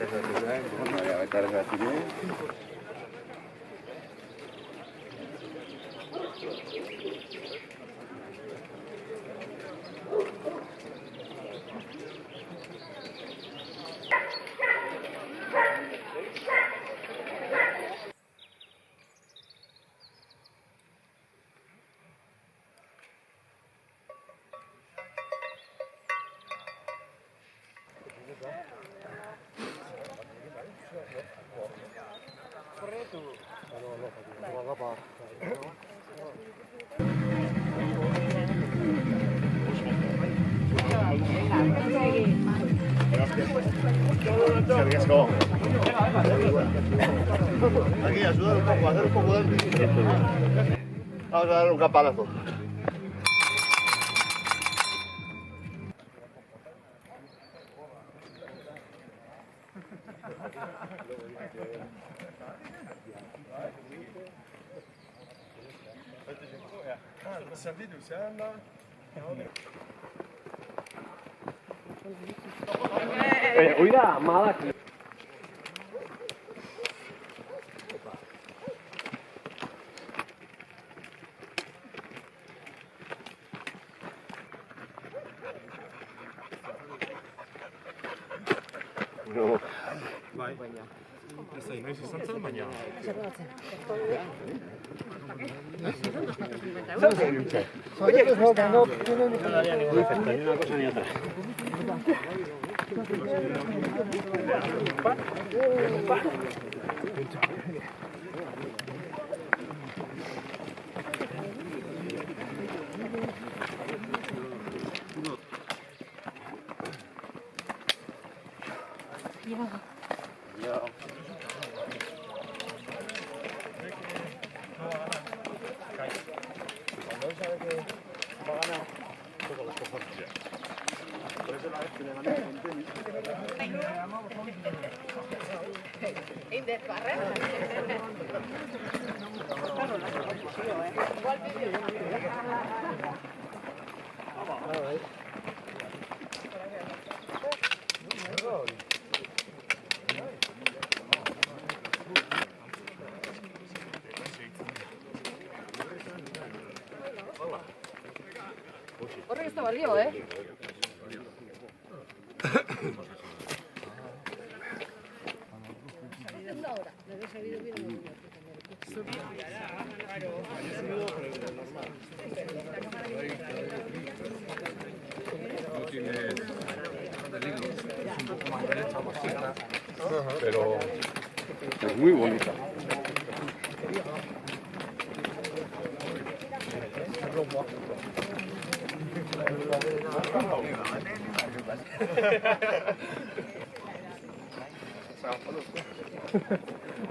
Baita erregatik. Aquí, ayudar un poco, hacer un poco de él. Vamos a dar un campanazo. Oida, malak. No. Bai. Ez da, noiz izan zen, baina... Oye, pues no tiene ni efecto, ni una cosa ni otra. Horrek ez da balio, eh? Pero es muy bonita.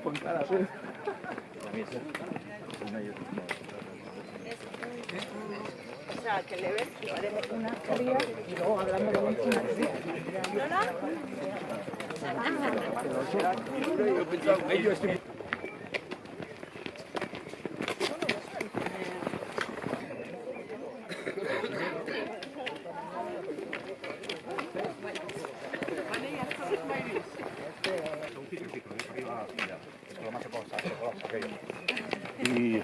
Con cara, pues. O sea, que le ves y parece una cría y luego hablando de una cría. Y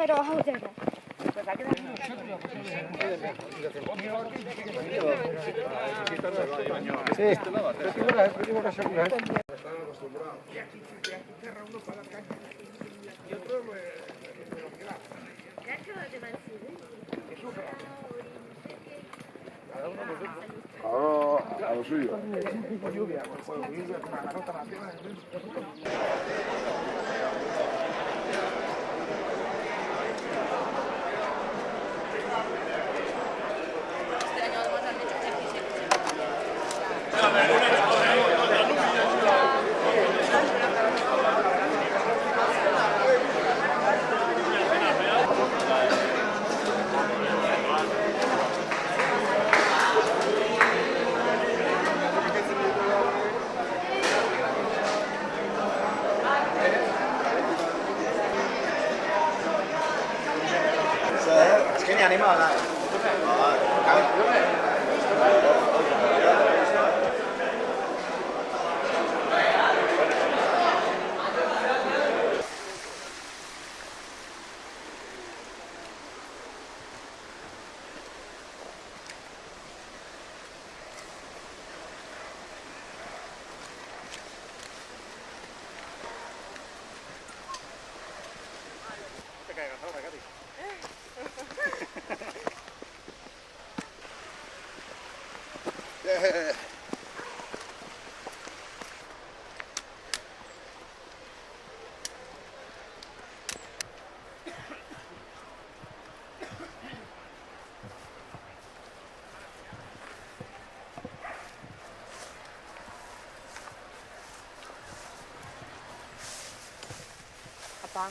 Pero hau dela. a lo suyo. Viene animado, dai. Papá.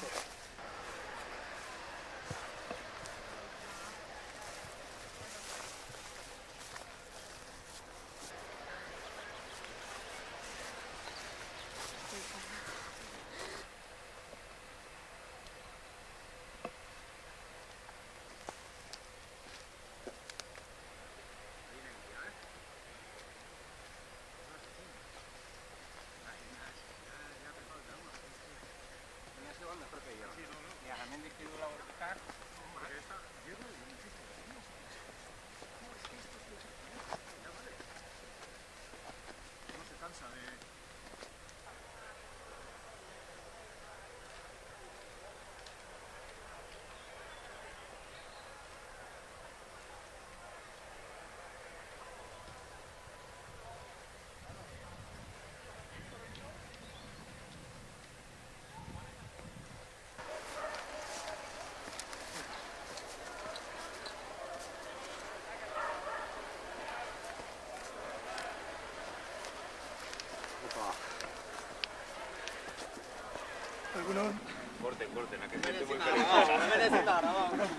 Corten, a que siente muy perezosa. No merece nada, vamos.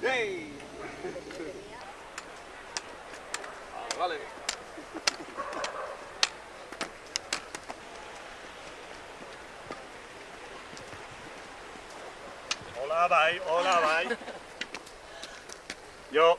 ¡Hey! Vale. Hola, bye, hola, bye. Yo.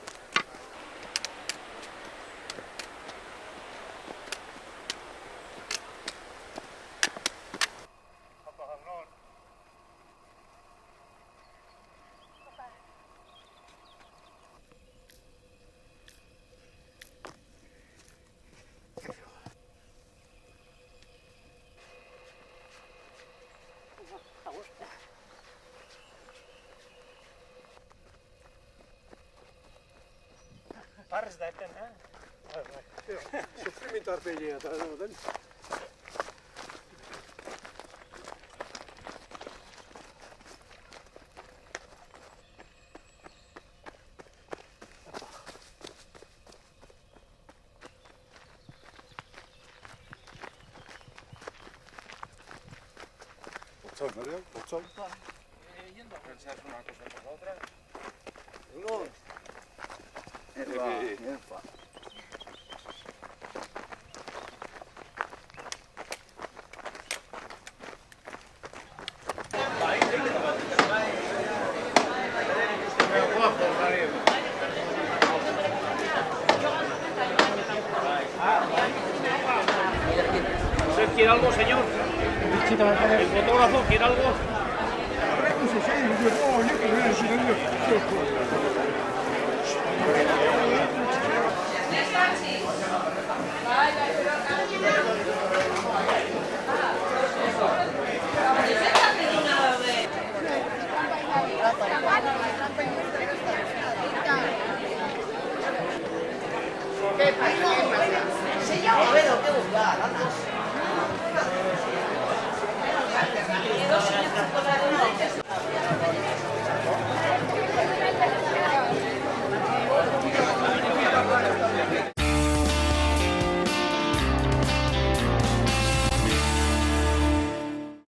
Parz da eten, ha? Sufrimento arpeggia, tra l'altro. Mario, Pozzo. Yendo a pensar una cosa por otra. Uno. ¿Usted quiere algo, señor? ¿El fotógrafo quiere algo? Se llama Vedo, qué buscar, anda.